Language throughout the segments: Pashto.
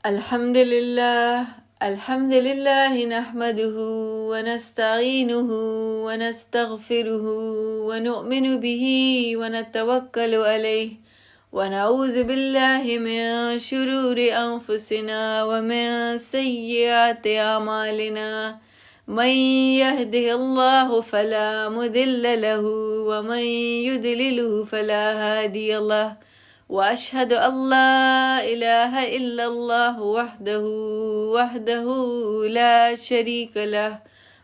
الحمد لله الحمد لله نحمده ونستعينه ونستغفره ونؤمن به ونتوكل عليه ونعوذ بالله من شرور أنفسنا ومن سيئات أعمالنا من يهده الله فلا مضل له ومن يضلله فلا هادي له وأشهد أن لا إله إلا الله وحده لا شريك له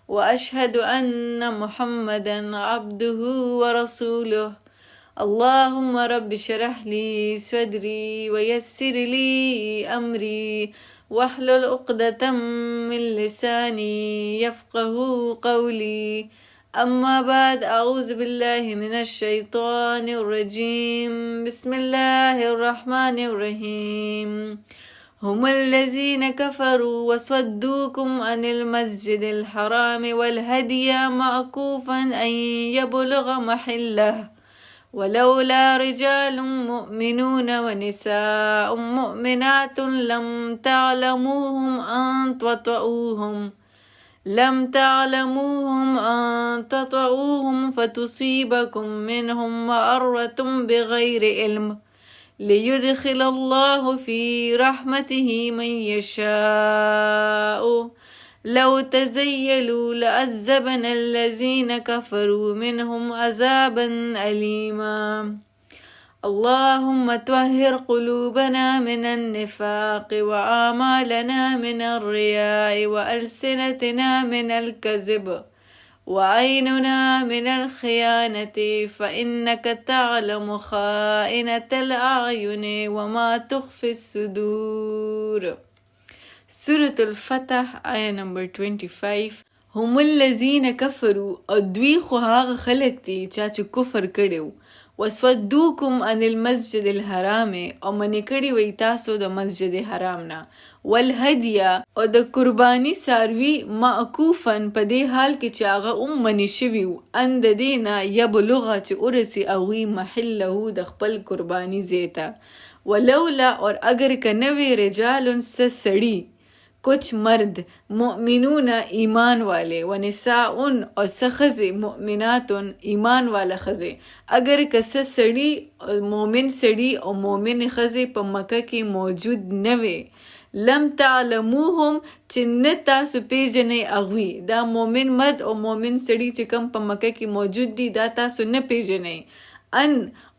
وأشهد أن محمدا عبده ورسوله اللهم رب اشرح لي صدري ويسر لي أمري واحلل عقدة من لساني يفقه قولي أما بعد أعوذ بالله من الشيطان الرجيم بسم الله الرحمن الرحيم هم الذين كفروا وصدوكم عن المسجد الحرام والهدي معكوفا أن يبلغ محله ولولا رجال مؤمنون ونساء مؤمنات لم تعلموهم أن تطعوهم فتصيبكم منهم معرة بغير علم ليدخل الله في رحمته من يشاء لو تزيلوا لعذبنا الذين كفروا منهم عذابا أليما اللهم طهر قلوبنا من النفاق وأعمالنا من الرياء وألسنتنا من الكذب وعيننا من الخيانة فإنك تعلم خائنة الأعين وما تخفي الصدور. سورة الفتح آية نمبر 25. هم الذين كفروا او دوی خو هغه خلق دي چا چې کفر کړو وسودوکم عن المسجد الحرام او منې کړي وي تاسو د مسجد حرام نه والهدیه او د قربانی ساروي معکوفن په دې حال کې چې هغه منې شوي ان د دې نه یبلغه چې ورسي هغوی محله د خپل قربانی ځای ته ولولا اور اگر که نه وي رجال سړي کچھ مرد مؤمنون ایمان والے و نساء اور سخزے مؤمنات ایمان والا خزے اگر کس سڑی مومن سڑی اور مومن خزے پا مکہ کی موجود نوے لم تعلموهم چن تاسو پیجنے اغوی دا مومن مرد اور مومن سڑی چکم پا مکہ کی موجود دی دا تاسو نه پیجنے ان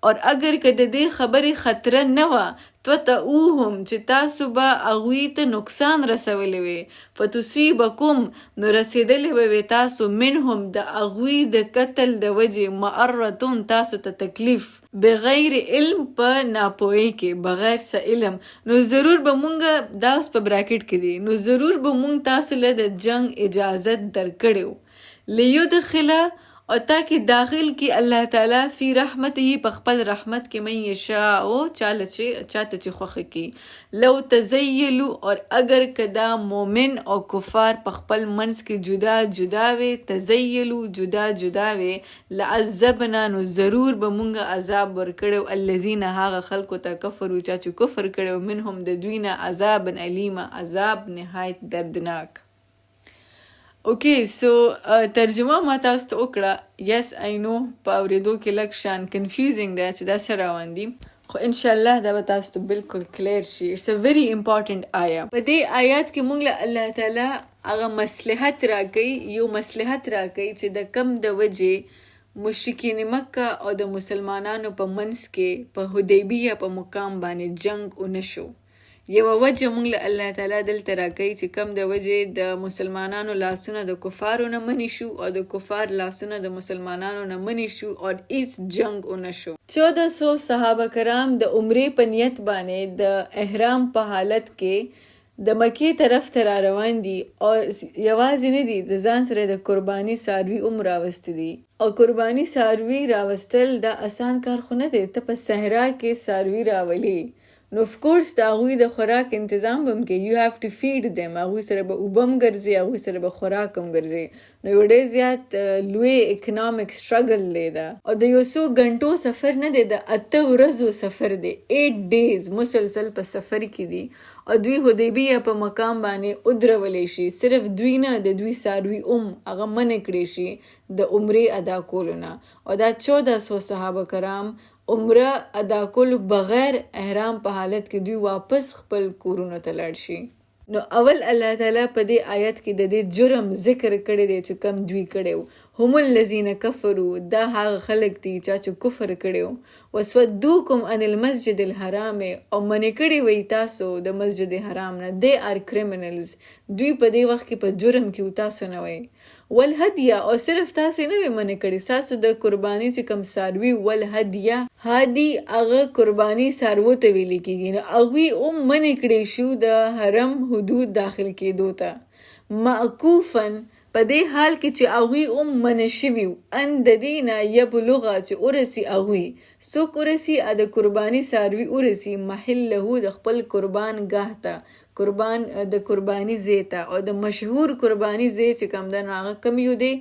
اور اگر که د دې خبرې خطره نه وه تطعوهم چې تاسو به هغوی ته نقصان رسولی وی فتصیبکم نو رسېدلی به وي تاسو منهم د هغوی د قتل د وجې معرتون تاسو ته تکلیف بغیر علم په ناپوهۍ کې بغیر څه علم نو ضرور به مونږ دا اوس په براکټ کې دی نو ضرور به مونږ تاسو له د جنگ اجازت درکړی و لیدخله اور تاکہ داخل کی اللہ تعالیٰ فی رحمت ہی پخپل رحمت کے من یشاء چاہتا چی خوخ کی لو تزیلو اور اگر کدا مومن اور کفار پخپل منس کی جدا جداوے تزیلو جدا جداوے لعذبنا نو ضرور بمونگا عذاب ورکڑو الذین هاغ خلقو تا کفرو چاچو کفر کڑو منهم ددوینا عذاب علیم عذاب نہایت دردناک. اوکے سو ترجمه ما تاسو ته وکړه یس آی نو په اورېدو کې لږ شان کنفیوزنګ دی چې دا څه روان دي خو انشاءالله دا به تاسو ته بالکل کلیر شي. اټس ا ویری امپورټنټ آیا په دې آیات کې موږ له الله تعالی هغه مصلحت راکوي یو مصلحت راکوي چې د کم د وجې مشرکین مکه او د مسلمانانو په منځ کې په حدیبیه په مقام باندې جنگ ونشو. یو وجه مونږ له الله تعالی دلته راکوي چې کم د وجې د مسلمانانو لاسونه د کفارو نه منې شو او د کفار لاسونه د مسلمانانو نه منې شو او هیڅ جنگ ونه شو. 1400 صحابه کرام د عمرې په نیت باندې د احرام په حالت کې د مکې طرف ته را روان دي او یوازې نه دي د ځان سره د قرباني څاروي هم راوستي دي او قرباني څاروي راوستل دا اسان کار خو نه دی. ته په صحرا کې څاروي راولي نو اف کورس د هغوی د خوراک تنظیم به هم کې یو هاف ټو فیډ دیم، هغوی سره به اوبه هم ګرځي، هغوی سره به خوراک هم ګرځي. نو یو ډېر زیات لوی اکنامک سټرګل دی دا، او د یو څو غنټو سفر نه دی، د 8 ورځو سفر دی. 8 days مسلسل په سفر کې دي، او دوی حدیبیه په مقام باندې ودرولې شي. صرف دوی نه، د دوی څاروي هغه منع کړی شي د عمرې ادا کولو نه، او دا 1400 صحابه کرام عمره ادا کولو بغیر احرام په حالت کې دوی واپس خپل کورونو ته لاړ شي. نو اول الله تعالی په دې آیت کې د دې جرم ذکر کړی دی چې کم دوی کړی و. هم الذین کفروا، دا هغه خلک دي چې کفر کړی و. وصدوکم عن المسجد الحرام، او منې کړی وی تاسو د مسجد حرام نه. they are criminals، دوی په دې وخت کې په جرم کې و، تاسو نه وی. والهدیه، او صرف تاسو نه وی منې کړی، تاسو د قربانی چې کم څاروي والهدیه، هادي هغه قربانی څاروو ته ویل کېږي، نو هغوی منې کړی شو د حرم حدود داخل کېدو ته. معکوفن، په دې حال کې چې هغوی منع شوي و، ان د دې نه یبلغه چې ورسي هغوی، څوک ورسي؟ د قرباني څاروي ورسي محله، د خپل قربان ګاه ته، قربان د قرباني ځای ته. او د مشهور قرباني ځای چې کوم ده نو هغه کوم یو دی؟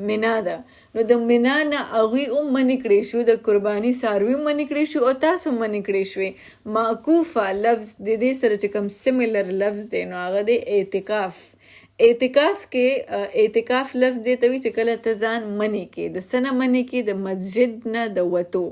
منا ده. نو د منا نه هغوی منع کړی شو، د قرباني څاروي منع کړی شو، او تاسو منع کړی شوې. معکوفه لفظ د دې سره چې کوم سیملر لفظ دی نو هغه دی اعتکاف. اعتکاف کې اعتکاف لفظ دی ته وی چې کله ته ځان منع کې، د څه نه منع کې؟ د مسجد نه د وتو.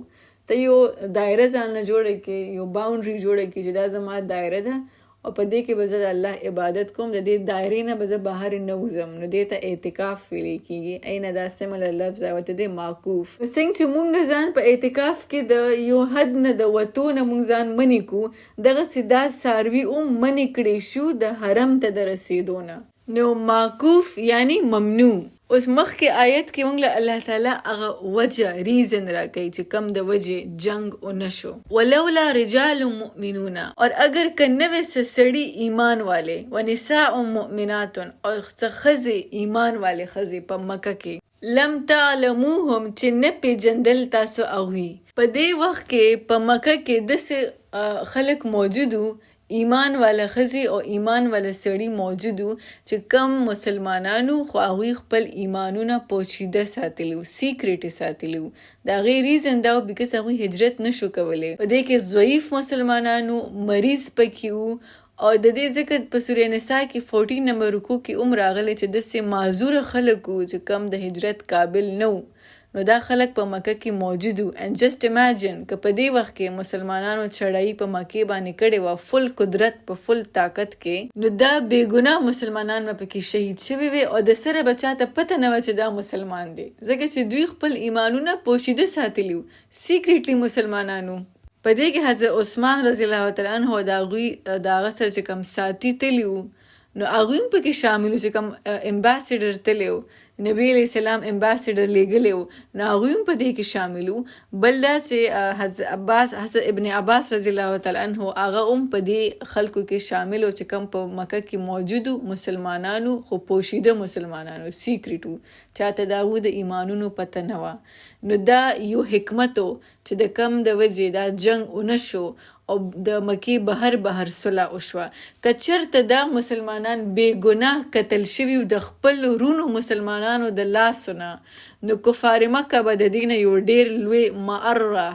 ته یو دایره ځان نه جوړه کې، یو باونډري جوړه کې چې دا زما دایره ده، او په دې کې به زه د الله عبادت کوم، د دې دایرې نه به زه بهر نه وځم، نو دې ته اعتکاف ویلی کېږي. اینه دا سیملر لفظ او ته دی معکوف. څنګه چې مونږ ځان په اعتکاف کې د یو حد نه د وتو نه مونږ ځان منع کو، دغسې دا څاروي منع کړی شو د حرم ته د رسېدو نه. نو معکوف یعنی ممنوع. اوس مخکې آیت کې مونږ له الله تعالی هغه وجه ریزن راکوي چې کم د وجه جنگ نشو. ولولا رجال مؤمنون، اور اگر که نوې سړي ایمان والے، ونساء مؤمنات، او ښځې ایمان والے ښځې په مکه کې، لم تعلموهم چې نه پیژندل تاسو هغوی. په دې وخت کې په مکه کې داسې خلک موجودو، ایمان والا ښځې او ایمان والا سړي موجودو چې کم مسلمانانو خو هغوی خپل ایمانونه پوشیده ساتلي وو، سیکریټ یې ساتلي وو. د هغې ریزن دا و بیکاز هغوی هجرت نشو کولی. په دې کې ضعیف مسلمانانو، مریض پکې وو، او د دې ذکر په سوره نساء کې 14 نمبر رکوع کې راغلی چې داسې معذوره خلک وو چې کم د هجرت قابل نه وو. نو دا خلک په مکه کې موجود وو. and just imagine که په دې وخت کې مسلمانانو چړهایي په مکې باندې کړې وه، فل قدرت په فل طاقت کې، نو دا بې ګناه مسلمانان به پکې شهید شوي وي، او د سره به چاته پته نه وه چې دا مسلمان دی، ځکه چې دوی خپل ایمانونه پوشیده ساتلي وو، سیکریټلی مسلمانانو. په دې کې حضرت عثمان رضی الله تعالی عنه د هغه سره چې کوم ساتي تلي وو، نو هغوی هم پکې شامل وو چې کوم امباسیډر تللی وو، نبی علیہ السلام امباسیډر لیږلی وو، نو هغوی هم په دې کې شامل وو. بل دا چې حضرت ابن عباس رضی الله تعالی عنه هغه هم په دې خلکو کې شامل وو چې کوم په مکه کې موجود وو، مسلمانانو خو پوشیده مسلمانانو، سیکریټ وو، چاته د هغوی د ایمانونو پته نه وه. نو دا یو حکمت و چې د کم د وجې دا جنگ ونشو او د مکې بهر صلح وشوه. که چېرته دا مسلمانان بې ګناه قتل شوي د خپل ورونو مسلمانانو د لاسو نه، نو کفار مکه به د دې نه یو ډېر لوی معره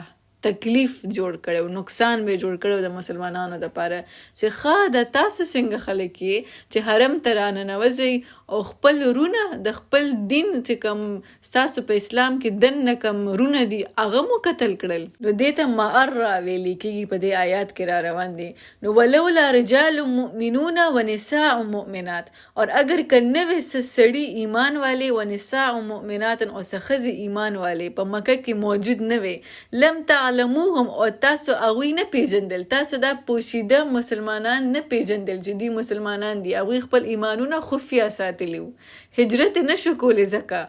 تکلیف جوړ کړی، نقصان به جوړ کړی د مسلمانانو دپاره چې ښه د تاسو څنګه خلک یې چې حرم ته راننوځئ او خپل ورونه د خپل دین چې کوم ستاسو په اسلام کې دننه کوم ورونه دي هغه مو قتل کړل. نو دې ته معره ویلې کېږي په دې آیات کې را روان دي. نو ولولا رجال مؤمنون ونساء مؤمنات، اور اگر که نوې سړي ایمان والے ونساء مؤمنات او ښځې ایمان والے په مکه کې موجود نه وي، لم تعلموهم، او تاسو هغوی نه پیژندل، تاسو دا پوشیده مسلمانان نه پیژندل چې دوی مسلمانان دي، هغوی خپل ایمانونه خفیه ساتلی وو، هجرت نشو کولی ځکه.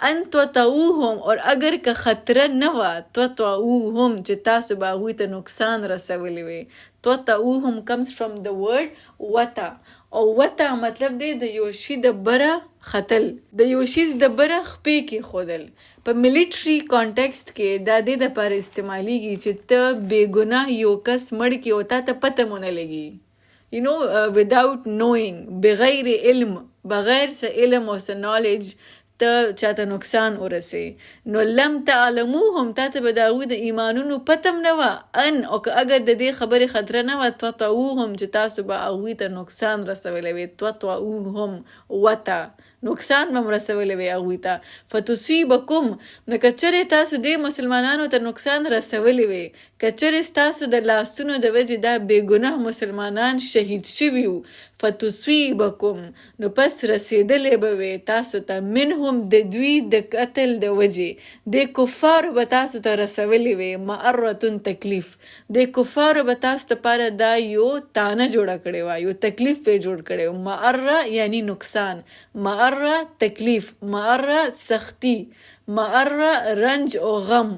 ان تطوعوهم، اور اگر که خطره نه وه، تطوعوهم چې تاسو به هغوی ته نقصان رسولی وي. تطوعوهم comes from the word وطا، او وطا مطلب دی د یو شي د بره ختل د یو شیز د بره خپې کې خودل په ملیټري کانټیکسټ کې دا د لپاره استعمالیږي چې ته بې ګناه یو کس مړ کې او تا ته پته مونه لګي without knowing بغیر علم بغیر څه علم او څه نالج ته چاته نقصان ورسي نو لم تعلموهم تا ته به د هغوی د ایمانونو پتم نه وه ان او که اگر د دې خبرې خطره نه وه تطعوهم چې تاسو به هغوی ته نقصان رسولی وي تطعوهم وته نقصان به م رسولی وي هغوی ته فتصیبکم نو که چرې تاسو دې مسلمانانو ته نقصان رسولی وي که چرې ستاسو د لاسونو د وجې دا بې ګناه مسلمانان شهید شوي وو فتصیبکم نو پس رسېدلی به وي تاسو ته منهم د دوی د قتل د وجې د کفارو به تاسو ته رسولی وي معرتون تکلیف د کفارو به تاسو دپاره دا یو تانه جوړه کړې وه یو تکلیف به جوړ کړی و معره یعنی نقصان معره تکلیف معره سختی معره رنج او غم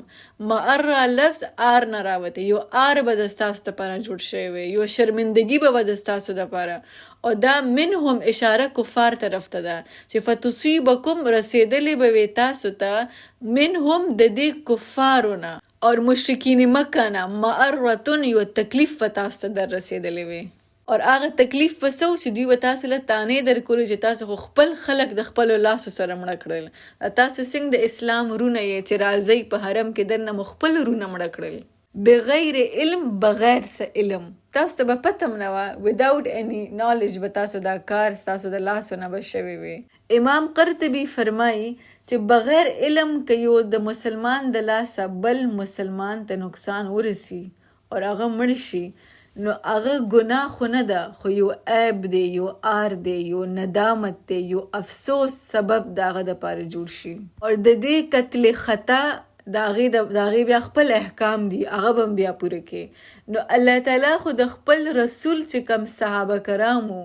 معره لفظ آر نه راوته یو آر به د ستاسو دپاره جوړ شوی وی یو شرمندګي به د ستاسو دپاره او دا منهم اشاره کفار طرف ته ده چې فتصیبکم رسېدلی به وي تاسو ته منهم د دې کفارو نه اور مشرکین مکه نه معرتون یو تکلیف به تاسو ته در رسېدلی وي اور هغه تکلیف به څه و چې دوی به تاسو له تانې درکولې چې تاسو خو خپل خلک د خپلو لاسو سره مړه کړل تاسو څنګه د اسلام رونه یې چې راځئ په حرم کې دننه مو خپل رونه مړه کړل بغیر علم بغیر څه علم تاسو ته به پته م نه وه وداوټ اني نالج به تاسو دا کار ستاسو د لاسو نه به شوی وي امام قرطبي فرمایي چې بغیر علم که یو د مسلمان د لاسه بل مسلمان ته نقصان ورسي اور هغه مړ شي نو هغه ګناه خو نه ده خو یو عیب دی یو آر دی یو ندامت دی یو افسوس سبب د هغه دپاره جوړ شي اور د دې قتل خطا د هغې بیا خپل احکام دي هغه به بیا پوره کې نو الله تعالی خو د خپل رسول چې کوم صحابه کرامو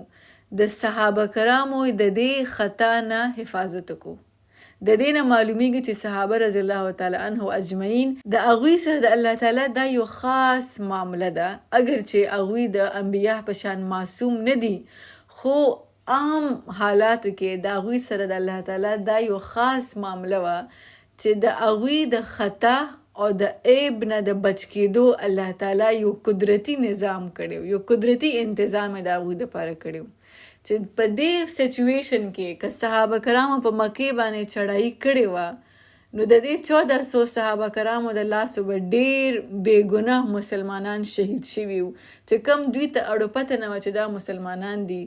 د صحابه کرامو د دې خطا نه حفاظت کو د دې نه معلومیږي چې صحابه رضی الله تعالی عنه اجمعین د هغوی سره د الله تعالی دا یو خاص معامله ده اگر چې هغوی د انبیا په شان معصوم نه دي خو عام حالاتو کې د هغوی سره د الله تعالی دا یو خاص معامله وه چې د هغوی د خطا او د عیب نه د بچ کېدو الله تعالی یو قدرتي نظام کړی یو قدرتي انتظام یې د هغوی دپاره کړی چې په دې سچویشن کې که صحابه کرامو په مکې باندې چړهایي کړې وه نو د دې 1400 صحابه کرامو د لاسو به ډېر بې ګناه مسلمانان شهید شوي وو چې کم دوی ته اړو پته نه وه چې دا مسلمانان دي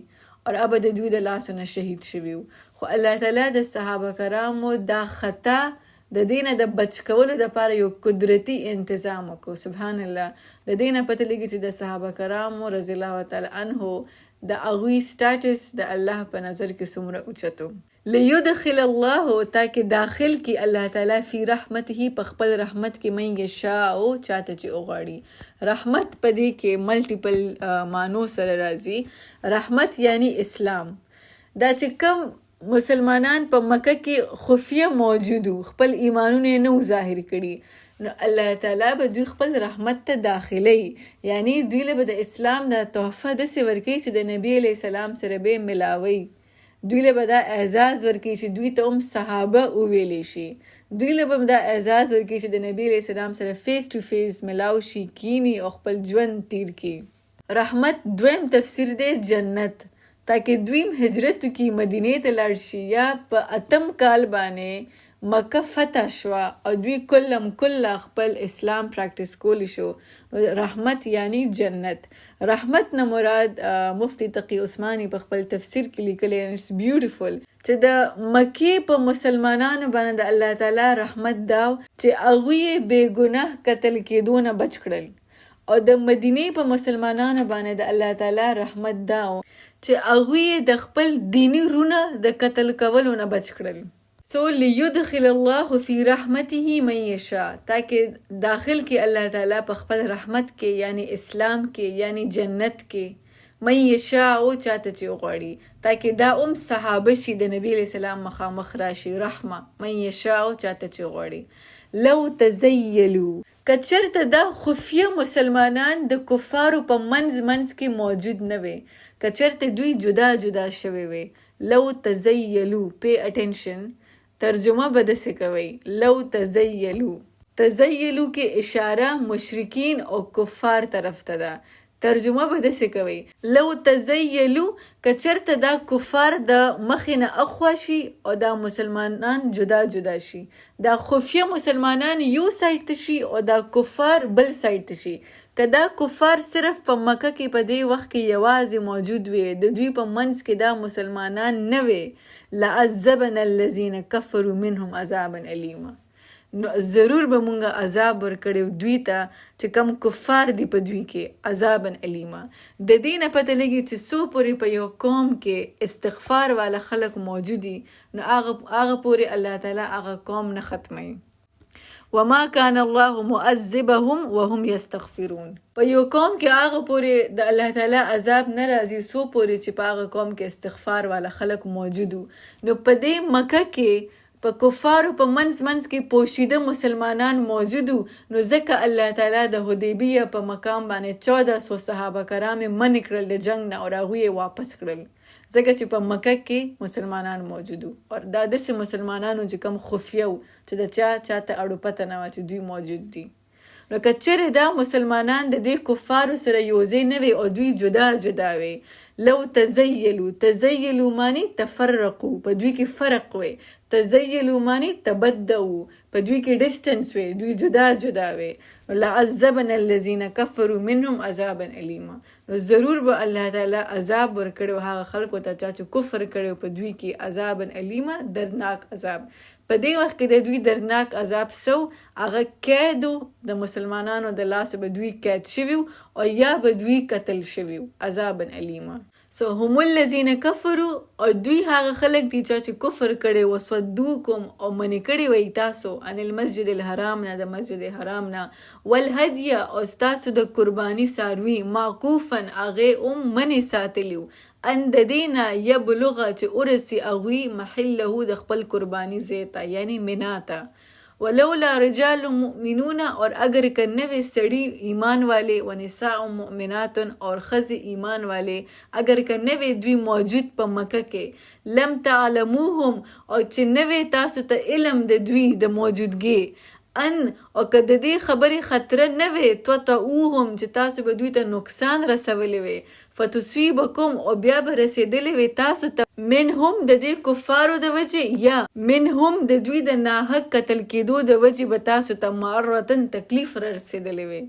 اور اب د دوی د لاسو نه شهید شوي وو خو الله تعالی د صحابه کرامو دا خطا د دې نه د بچ کولو دپاره یو قدرتي انتظام وکړو سبحان الله د دې نه پته لګي چې د صحابه کرامو رضی الله تعالی عنه د هغوی سټاټس د الله په نظر کې څومره اوچت و لیدخل الله تاکې داخل کی الله تعالی فی رحمته په خپل رحمت کې من یشاء چاته چې وغواړي رحمت په دې کې ملټیپل معنو سره راځي رحمت یعنی اسلام دا چې کوم مسلمانان په مکه کې خفیه موجودو خپل ایمانونه نه ظاهر کړي نو الله تعالی به دوی خپل رحمت ته داخلی یعنی دوی له به د اسلام د تحفه داسې ورکوي چې د نبی علیه السلام سره به ملاوي دوی له به دا اعزاز ورکوي چې دوی ته هم صحابه وویلی شي دوی له به دا اعزاز ورکوي چې د نبی علیه السلام سره فیس ټو فیس ملاو شي کینی او خپل ژوند تیر کړي رحمت دویم تفسیر دی جنت تاکہ دویم هجرت کی مدینه ته لاړ شي یا په 8م کال باندې مکه فتح شوه او دوی کله خپل اسلام پریکټس کولی شو رحمت یعنی جنت رحمت نه مراد مفتی تقی عثمانی په خپل تفسیر کې لیکلی اټس بیوټیفل چې د مکې په مسلمانانو باندې د الله تعالی رحمت داو چې هغوی بې ګناه قتل کېدو نه بچ کړل او د مدینې په مسلمانانو باندې د الله تعالی رحمت داو چې هغوی د خپل دینی رونه د قتل کولو نه بچ کړل سو لیدخل الله فی رحمته من یشاء تاکہ داخل کی اللہ تعالیٰ په خپل رحمت کې یعنی اسلام کې یعنی جنت کې من یشاء چاته چې وغواړي تاکہ دا صحابه شي د نبی علیہ السلام مخامخ راشي رحمه من یشاء چاته چې وغواړي لو تزیلوا کچرته دا خفیه مسلمانان د کفارو په منځ کې موجود نه وي کچرته دوی جدا جدا شوي وي لو تزیلو pay attention ترجمه به داسې کوي لو تزیلو تزیلو کې اشاره مشرکین او کفار طرف ته ده ترجمه به داسې کوي لو تزیلو که چرته دا کفار د مخې نه اخوا شي او دا مسلمانان جدا جدا شي دا خفیه مسلمانان یو سایډ ته شي او دا کفار بل سایډ ته شي که دا کفار صرف په مکه کې په دې وخت کې یوازې موجود وي د دوی په منځ کې دا مسلمانان نه وي لعذبنا الذین کفروا منهم عذابا الیما نو ضرور به مونږه عذاب ورکړو دوی ته چې کم کفار دي په دوی کې عذابا الیما د دې نه پته لګي چې څو پورې په یو قوم کې استغفار والا خلک موجود دي نو هغه پورې الله تعالی هغه قوم نه ختموي وما كان الله معذبهم وهم يستغفرون په یو قوم کې هغه پورې د الله تعالی عذاب نه راځي څو پورې چې په هغه قوم کې استغفار والا خلک موجود نو په دې مکه کې په کفارو په منځ کې پوشیده مسلمانان موجودو نو ځکه الله تعالی د حدیبیه په مقام باندې 1400 صحابه کرام منع کړل د جنگ نه او هغوی یې واپس کړل ځکه چې په مکه کې مسلمانان موجودو او دا داسې مسلمانانو چې کوم خفیه وو چې د چاته اړو پته نه وه چې دوی موجود دي نو که چیرې دا مسلمانان د دې کفارو سره یوځای نه وي او دوی جدا جدا وي لو تزیلو معنی تفرقو په دوی کې فرق وي تزیلو معنی تبدو په دوی کې ډسټنس وي دوی جدا جدا وي لعذبنا الذین کفروا منهم عذابا الیما نو ضرور به الله تعالی عذاب ورکړو هغه خلکو ته چې کفر کړو په دوی کې عذابا الیما دردناک عذاب په دې وخت کې د دوی دردناک عذاب سو هغه قیدو د مسلمانانو د لاس به دوی قید شوي او یا به دوی قتل شوي عذابا الیما سو هم الذین کفروا او دوی هغه خلک دي چې کفر کړي وسودوکم او منې کړي وي تاسو ان المسجد الحرام نه د مسجد حرام نه والهدی او تاسو د قربانی ساروي معقوفا هغه منې ساتلیو ان د دینا یبلغ چې ورسی اغوی محله د خپل قربانی زیتا یعنی مناتا ولولا رجال مؤمنون اور اگر کنوے سڑی ایمان والے و نساء مؤمنات اور خز ایمان والے اگر کنوے دوی موجود په مکه کې لم تعلموهم او چې نوې تاسو ته علم د دوی د موجودګي ان او که د دې خبرې خطره نه وي تطعوهم چې تاسو به دوی ته نقصان رسولی وي فتصیبکم او بیا به رسېدلی وي تاسو ته منهم د دې کفارو د وجې یا منهم د دوی د ناحق قتل کېدو د وجې به تاسو ته معرتن تکلیف را رسېدلی وي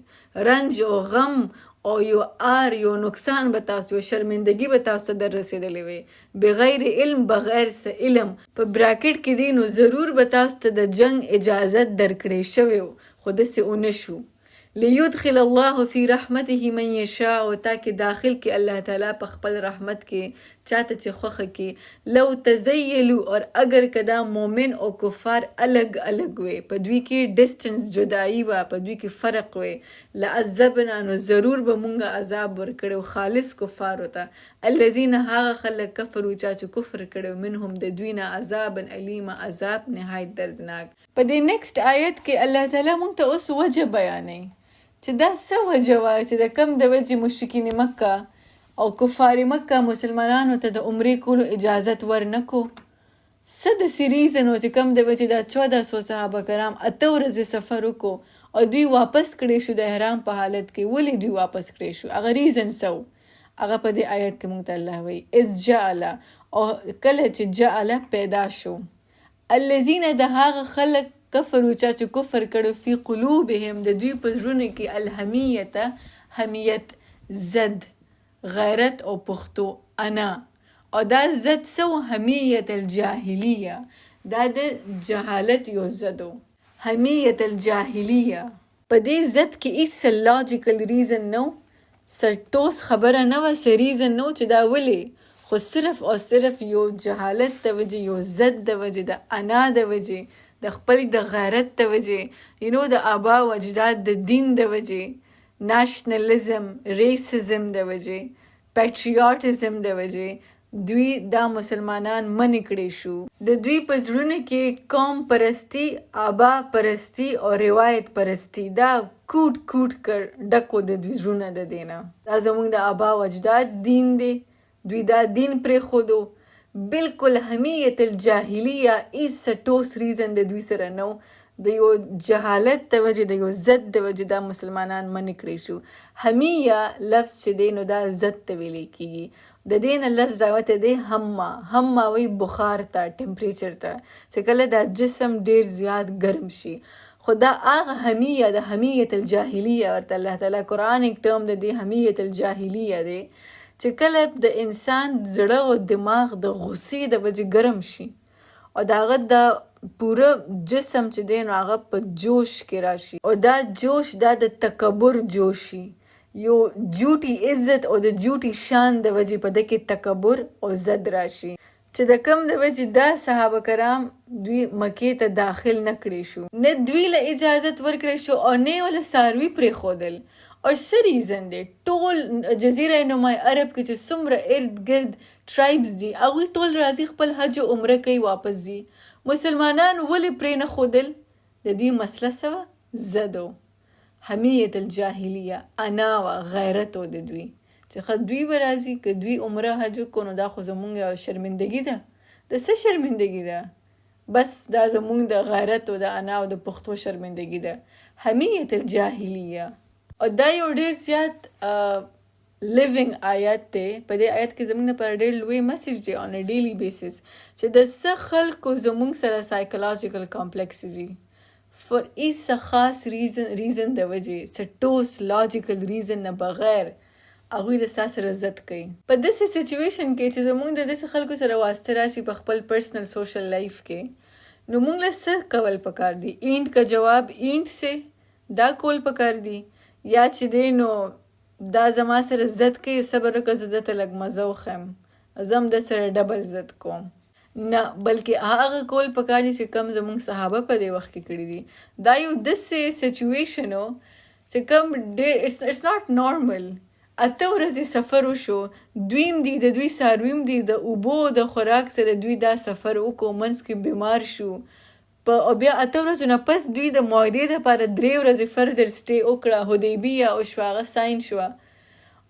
رنج او غم او یو نقصان به تاسو شرمندگی به تاسو در رسیدلی وي بغیر علم بغیر څه علم په براکټ کې دی نو ضرور به تاسو ته د جنگ اجازت درکړې شوی خو داسې ونه شو لیدخل الله فی رحمته من یشاء او تاکي داخل کې الله تعالی په خپل رحمت کې چاته چې خوخه کې لو تزیلو اور اگر کدا مومن او کفار الگ الگ وي په دوی کې ډسټنس جدائی وا په دوی کې فرق وي لعذبنا نو ضرور به مونږه عذاب ورکړو خالص کفار وتا الذين هغه خلک کفرو چې کفر کړو منهم د دوی نه عذاب الیم عذاب نهایت دردناک په دې نیکسٹ آیت کې الله تعالی مونږ ته اوس وجه بیانوي چې دا څه وجه وه چې د کم د وجې مشرکین مکه او کفار مکه مسلمانانو ته د عمرې کولو اجازت ورنکو څه داسې ریزن و چې کم د وجې دا 1400 صحابه کرام 8 ورځې سفر وکړو او دوی واپس کړی شو د احرام په حالت کې ولې دوی واپس کړی شو هغه ریزن څه و هغه په دې آیت کې مونږ ته الله وایي اذ جعل او کله چې جعل پیدا شو الذین د هغه خلک کفرو چې کفر کړو فی قلوبهم د دوی په زړونو کې الحمیت حمیت زد غیرت او پختو انا او دا زد سو حمیت الجاهلیه دا د جهالت یو زدو حمیت الجاهلیه په دې زد کې هیڅ لاجیکل ریزن نو سرټوس خبره نه و سه ریزن نو چې دا ولې خو صرف او صرف یو جهالت د وجې یو زد د وجې د انا د وجې د خپل د غیرت د وجې د آبا و اجداد د دین د وجې ناشنلزم ریسزم د وجې پیټریاټزم د وجې دوی دا مسلمانان منع کړي شو د دوی په زړونو کې قوم پرستی آبا پرستی او روایت پرستی دا کوټ ډکو د دوی زړونه د دینه دا زموږ د آبا و اجداد دین دی دوی دا دین پرې خودو بالکل حمیت الجاهلیه ایسټوس ریزن د دوی سره نو د یو جهالت د وجې د یو ضد د وجې دا مسلمانان منع کړی شو. حمیه لفظ چې دی نو دا ضد ته ویلی کېږي. د دې نه لفظ راوتی دی همه وایي بخار ته ټمپریچر ته چې کله دا جسم ډیر زیات ګرم شي. خو دا هغه حمیه د حمیت الجاهلیه ورته الله تعالی قرآنیک ټرم د دې حمیت الجاهلیه دی چې کله د انسان زړه او دماغ د غصې د وجې ګرم شي او د هغه د پوره جسم چې دی نو هغه په جوش کې راشي او دا جوش دا د تکبر جوشي، یو جوټي عزت او د جوټي شان د وجې په ده کې تکبر او زد راشي چې د کم د وجې دا صحابه کرام دوی مکې ته داخل نه کړی شو، نه دوی له اجازت ورکړی شو او نه یې له څاروي پرېښودل. اور څه ریزن دی ټول جزیره نمای عرب کې چې څومره ارد ګرد ټرایبز دي هغوی ټول راځي خپل حج او عمره کوي واپس ځي. مسلمانان ولې پرې نه ښودل؟ د دوی مسله څه وه؟ زد و حمیت الجاهلیه، انا وه، غیرت و د دوی چې ښه دوی به راځي که دوی عمره حج وکړو نو دا خو زمونږ یوه شرمندګي ده. د څه شرمندګي ده؟ بس دا زمونږ د غیرت و د انا او د پښتو شرمندګي ده. حمیت الجاهلیه او دا یو ډېر زیات لیوینګ آیت دی. په دې آیت کې زموږ لپاره ډېر لوی مسیج دی آن ا ډیلی بیسس چې د څه خلکو زموږ سره سایکولوژیکل کمپلیکسز دي فور ایسه خاص ریزن د وجې څه ټوس لاجیکل ریزن نه بغیر هغوی د ستا سره زد کوي. په داسې سچویشن کې چې زموږ د داسې خلکو سره واسطه راشي په خپل پرسنل سوشل لایف کې نو موږ له څه کول پکار دي؟ اینټ کا جواب اینټ سے دا کول پکار دي یا چې دی نو دا زما سره زد کوي صبر وکړه زه ده ته لږ مزه وښیم زه هم د سره ډبل زد کوم. نه بلکې هغه کول پکار دي چې کم زموږ صحابه په دې وخت کې کړي دي. دا یو داسې سچویشن و چې کم ډېر اټس ناٹ نارمل. 8 ورځې سفر وشو، دویم دی د دوی څارویم دی د اوبو د خوراک سره دوی دا سفر وکړو، منځ کې بیمار شو او بیا 8 ورځو نه پس دوی د معاهدې دپاره 3 ورځې فردر سټې وکړه، حدیبیه او شوه هغه ساین شوه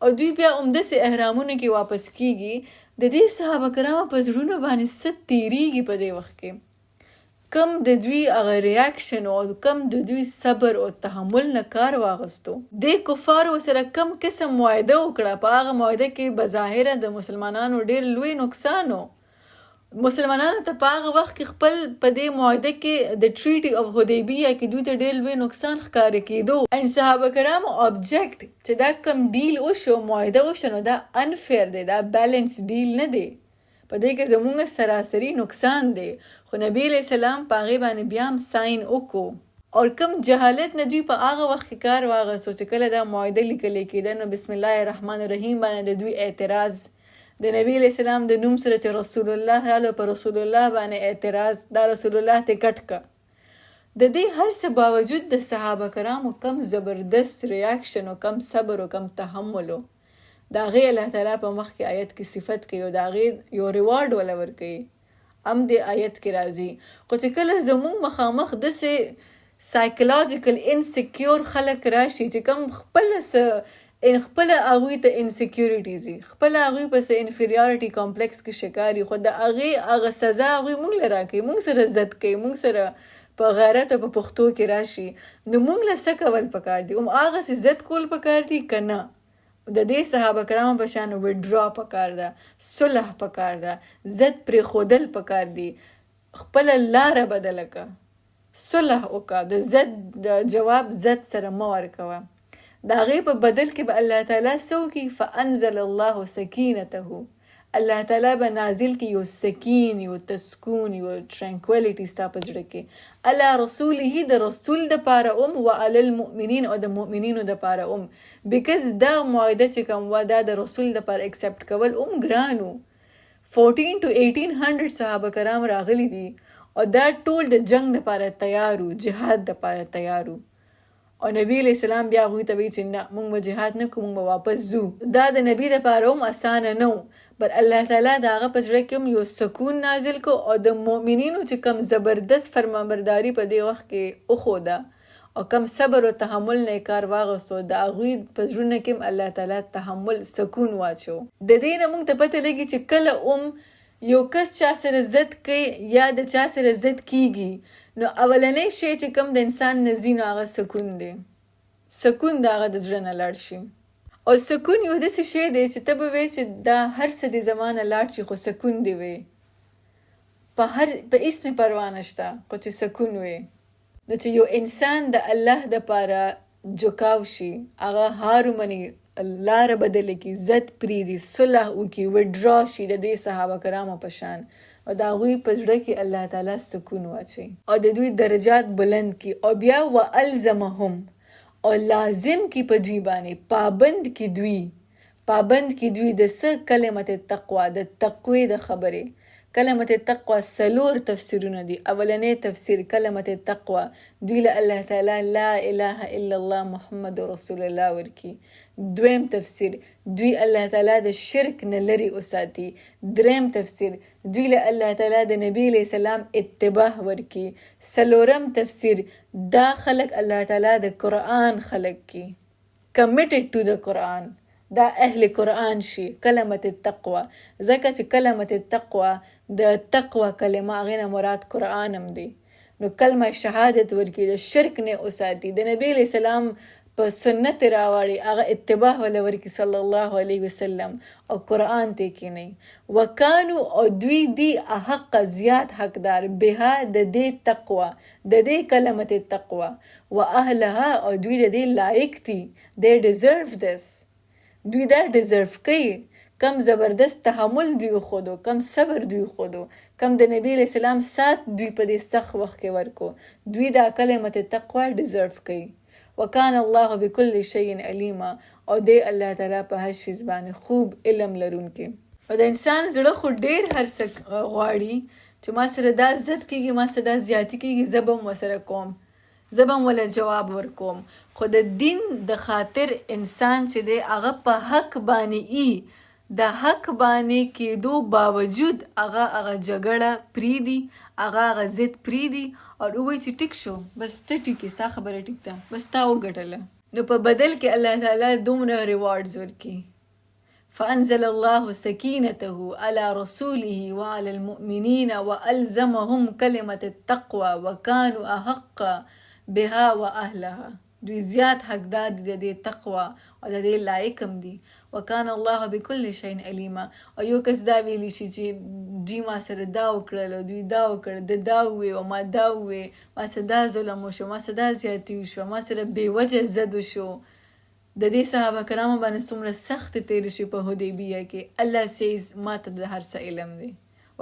او دوی بیا همداسې احرامونو کې واپس کیږي. د دې صحابه کرامو په زړونو باندې څه تېرېږي په دې وخت کې، کم د دوی هغه ریاکشن او کم د دوی صبر او تحمل نه کار واغستو. د کفارو سره کم قسم معاهده وکړه، په هغه معاهده کې بظاهره د مسلمانانو ډېر لوی نقصان و. مسلمانانو ته په هغه وخت کې خپل په دې معاهده کې د ټریټي اف حدیبیه کې دوی ته ډېر لوی نقصان ښکاره کېدو اینډ صحابه کرامو آبجیکټ چې دا کم ډیل وشو معاهده وشو نو دا انفیر دی، دا بیلنس ډیل نه دی، په دې کې زموږ سراسري نقصان دی. خو نبی علیہ السلام په هغې باندې بیا هم ساین وکړو او کم جهالت نه دوی په هغه وخت کې کار واغستو چې کله دا معاهده لیکلی کېده نو بسم الله الرحمن الرحیم باندې د دوی اعتراض د نبی علیہ السلام د نوم سره چې رسول الله راله په رسول الله باندې اعتراض دا رسول الله ته کټ که. د دې هر څه باوجود د صحابه کرامو کم زبردست ریاکشن او کم صبر او کم تحمل د هغې الله تعالی په مخ کې آیت کې صفت کوي او د هغې یو ریوارډ وله ورکوي هم د آیت کې راځي. خو چې کله زموږ مخامخ داسې سایکولوجیکل انسیکیور خلک راشي چې کم خپله هغوی ته انسیکیوریټیز وي، خپله هغوی پسې انفیریارټي کمپلیکس کې شکار وي، خو د هغې هغه سزا هغوی موږ له راکوي، موږ سره زد کوي، موږ سره په غیرت او په پښتو کې راشي نو موږ له څه کول پکار دي؟ هغسې زد کول پکار دي که نه؟ د دې صحابه کرامو په شان وډرا پکار ده، صلح پکار ده، زد پرېښودل پکار دي، خپله لاره بدله که، صلح وکړه، د زد د جواب زد سره مه ورکوه. د هغې په بدل کې به الله تعالی څه وکړي؟ فانزل الله سکینته، الله تعالی به نازل کړي یو سکین، یو تسکون، یو ټرانکویلیټي ستا په زړه کې، علی رسوله د رسول دپاره و علی المؤمنین او د مؤمنینو دپاره بیکز دا معاهده چې کوم وه دا د رسول دپاره اکسپټ کول ګران و. 14 to 1800 صحابه کرام راغلي دي او دا ټول د جنگ دپاره تیار و، جهاد دپاره تیار و او نبی علیہ السلام بیا هغوی ته وایي چې نه موږ به جهاد نه کوو، موږ به واپس ځو. دا د نبي دپاره هم اسانه نه و، بل الله تعالی د هغه په زړه کې هم یو سکون نازل کو او د مؤمنینو چې کم زبردست فرمانبرداري په دې وخت کې وښوده او کم صبر او تحمل نه کار واغستو د هغوی په زړونو کې هم الله تعالی تحمل سکون واچو. د دې نه موږ ته پته لګي چې کله یو کس چا سره ضد کوي یا د چا سره ضد کیږي نو اولنی شی چې کوم د انسان نه ځي نو هغه سکون دی. سکون د هغه د زړه نه لاړ شي. او سکون یو داسې شی دی چې ته به وایې چې دا هر څه د زما نه لاړ شي خو سکون دی وی. په هیڅ مې پروا نشته خو چې سکون وی. نو چې یو انسان د الله دپاره جوکاو شي، هغه هار ومني، لاره بدله کړي، ضد پرېږدي، صلح وکړي، وډرا شي د دې صحابه کرامو په شان، او د هغوی په زړه کې الله تعالی سکون واچوي او د دوی درجات بلند کړي. او بیا والزمهم، او لازم کی په دوی باندې، پابند کی دوی د څه؟ کلمت تقوا، د تقوی د خبرې. کلمت تقوا 4 تفسیرونه دي. اولنی تفسیر کلمت تقوا دوی له الله تعالی لا اله الا الله محمد رسول الله ورکی. دویم تفسیر دوی الله تعالی د شرک نه لري وساتي. دریم تفسیر دوی له الله تعالی د نبی علیہ السلام اتباع ورکی. 4م تفسیر دا خلق الله تعالی د قرآن خلق کی، committed to the قرآن، دا اهل قرآن شي. کلمت التقوى، ځکه چې کلمت التقوى د تقوى کلمه هغې نه مراد قرآن هم دی. نو کلمه شهادت ورکړي، د شرک نه وساتي، د نبی علیہ السلام په سنت راوړي، هغه اتباع ولا ورکړي صلی الله علیه وسلم، او قرآن ته کښېنوي. وکانو، او دوی دی احق زیات حقدار، بها د دې تقوى، د دې کلمت التقوى، و اهلها، او دوی د دې لایق دي. they deserve this. دوی دا ډیزرف کوي. کم زبردست تحمل دوی خودو، کم صبر دوی خودو، کم د نبی علیہ السلام سات دوی په دې سخت وخت کې ورکو. دوی دا کلمت تقوا ډیزرف کوي. وکان الله بكل شیء علیما، او دی الله تعالی په هر شي باندې خوب علم لرونکی. او د انسان زړه خو ډیر هر څه غواړي چې ما سره دا ضد کیږي، ما سره دا زیاتی کیږي، زه به ورسره کوم، زه به ولا جواب ورکوم. خو د دین د خاطر انسان چې دی هغه په حق باندې د حق باندې کېدو باوجود هغه جګړه پرېږدي، هغه ضد پرېږدي او ووایي چې ټیک شو، بس ته ټیک یې، ستا خبره ټیک ده، بس تا وګټله. نو په بدل کې الله تعالی دومره ریوارډز ورکړي. فانزل الله سکینته علی رسوله وعلى المؤمنین والزمهم کلمة التقوى وکانوا احق بها واهلها. دوی زیات حقدار دي د دې تقوا او د دې لایق هم دي. وکان الله بكل شیء علیما. او یو کس دا ویلی شي چې دوی ما سره دا وکړل، دوی دا وکړ، د دا ووی او ما دا ووی، ما سره دا ظلم وشو، ما سره دا زیاتی وشو، ما سره بې وجه زد وشو. د دې صحابه کرامو باندې څومره سخت تیر شي په حدیبیه کې. الله سیز ما ته د هر څه علم دی.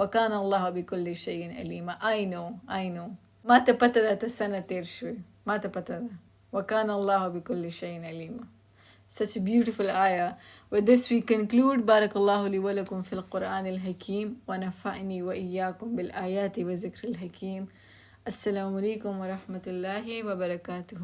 وکان الله بكل شیء علیما. I know ما ته پته ده ته څه نه تیر شوی، ما ته پته ده. وَكَانَ اللَّهُ بِكُلِّ شَيْءٍ عَلِيمًا. Such a beautiful ayah. With this we conclude. بارك الله لي ولكم في القرآن الحكيم ونفعني وإياكم بالآيات وذكر الحكيم. السلام عليكم ورحمة الله وبركاته.